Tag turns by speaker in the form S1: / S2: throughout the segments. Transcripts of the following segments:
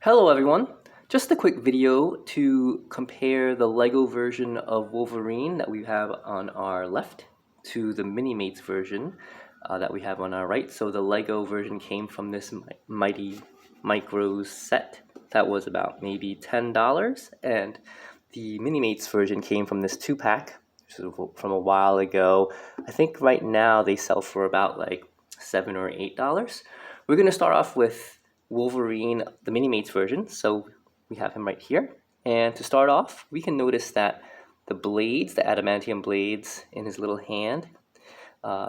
S1: Hello everyone! Just a quick video to compare the LEGO version of Wolverine that we have on our left to the Minimates version that we have on our right. So the LEGO version came from this Mighty Micros set that was about maybe $10, and the Minimates version came from this 2-pack from a while ago. I think right now they sell for about like $7 or $8. We're going to start off with Wolverine, the Minimates version, so we have him right here. And to start off, we can notice that the blades, the adamantium blades in his little hand,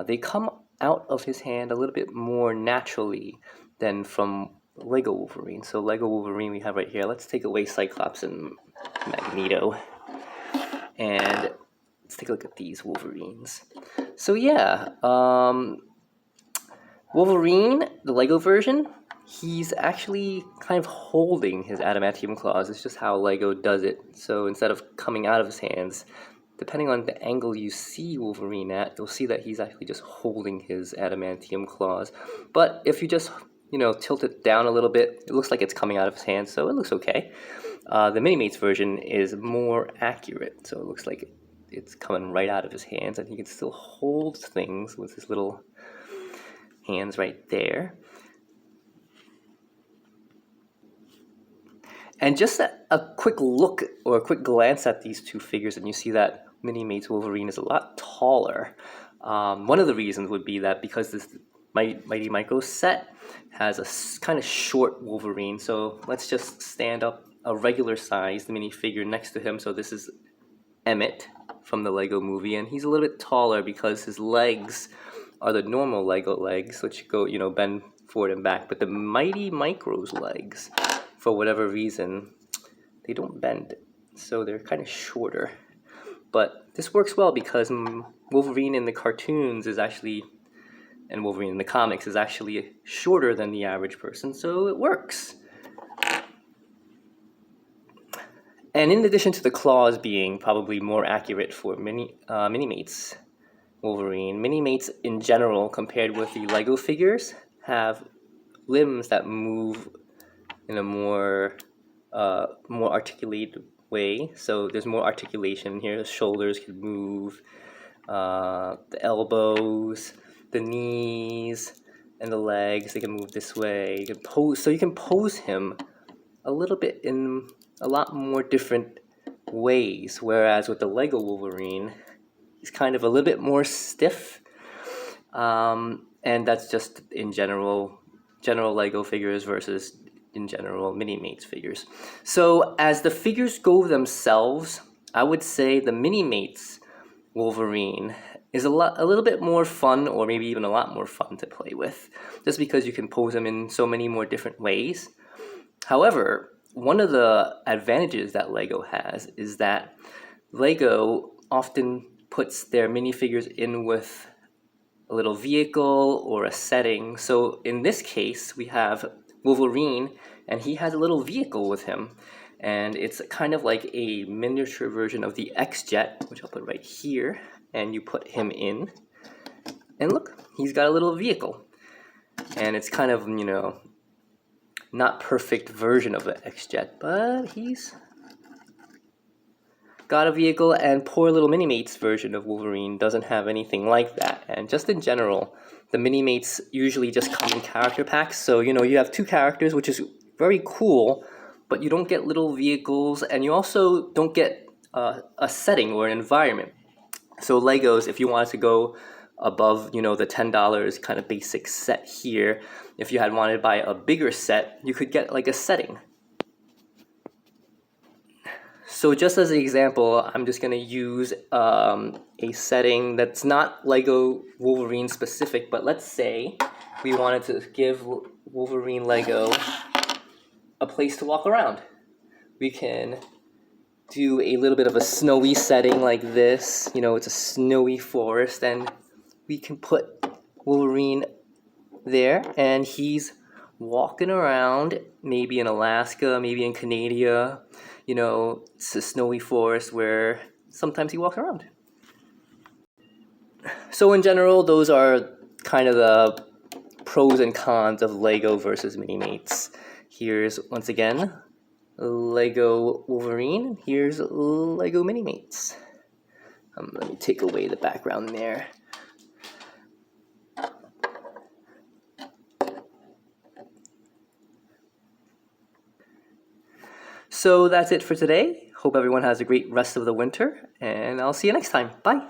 S1: they come out of his hand a little bit more naturally than from Lego Wolverine. So Lego Wolverine we have right here. Let's take away Cyclops and Magneto, and let's take a look at these Wolverines. So yeah, Wolverine, the Lego version, he's actually kind of holding his adamantium claws. It's just how Lego does it. So instead of coming out of his hands, depending on the angle you see Wolverine at, you'll see that he's actually just holding his adamantium claws. But if you just, tilt it down a little bit, it looks like it's coming out of his hands, so it looks okay. The Minimates version is more accurate, so it looks like it's coming right out of his hands, and he can still hold things with his little hands right there. And just a quick look or a quick glance at these two figures, and you see that Minimates Wolverine is a lot taller. One of the reasons would be that because this Mighty Micro set has a kind of short Wolverine. So let's just stand up a regular sized minifigure next to him. So this is Emmett from the Lego movie, and he's a little bit taller because his legs are the normal Lego legs, which go, bend forward and back. But the Mighty Micro's legs, for whatever reason, they don't bend, so they're kind of shorter. But this works well because Wolverine in the cartoons is actually, and Wolverine in the comics is actually shorter than the average person, so it works. And in addition to the claws being probably more accurate for Minimates Wolverine, Minimates in general, compared with the Lego figures, have limbs that move in a more articulated way. So there's more articulation here. The shoulders can move, the elbows, the knees, and the legs, they can move this way. You can pose, so you can pose him a little bit in a lot more different ways, whereas with the Lego Wolverine, he's kind of a little bit more stiff, and that's just in general Lego figures versus in general Minimates figures. So as the figures go themselves, I would say the Minimates Wolverine is a little bit more fun, or maybe even a lot more fun to play with, just because you can pose them in so many more different ways. However, one of the advantages that Lego has is that Lego often puts their minifigures in with a little vehicle or a setting. So in this case, we have Wolverine, and he has a little vehicle with him, and it's kind of like a miniature version of the X-Jet, which I'll put right here, and you put him in, and look, he's got a little vehicle, and it's kind of, not perfect version of the X-Jet, but he's got a vehicle. And poor little Minimates version of Wolverine doesn't have anything like that. And just in general, the Minimates usually just come in character packs. So, you have two characters, which is very cool, but you don't get little vehicles, and you also don't get a setting or an environment. So Legos, if you wanted to go above, the $10 kind of basic set here, if you had wanted to buy a bigger set, you could get like a setting. So just as an example, I'm just going to use a setting that's not Lego Wolverine specific, but let's say we wanted to give Wolverine Lego a place to walk around. We can do a little bit of a snowy setting like this. It's a snowy forest, and we can put Wolverine there, and he's walking around, maybe in Alaska, maybe in Canada. It's a snowy forest where sometimes he walks around. So in general, those are kind of the pros and cons of Lego versus Minimates. Here's, once again, Lego Wolverine. Here's Lego Minimates. Let me take away the background there. So that's it for today. Hope everyone has a great rest of the winter, and I'll see you next time. Bye!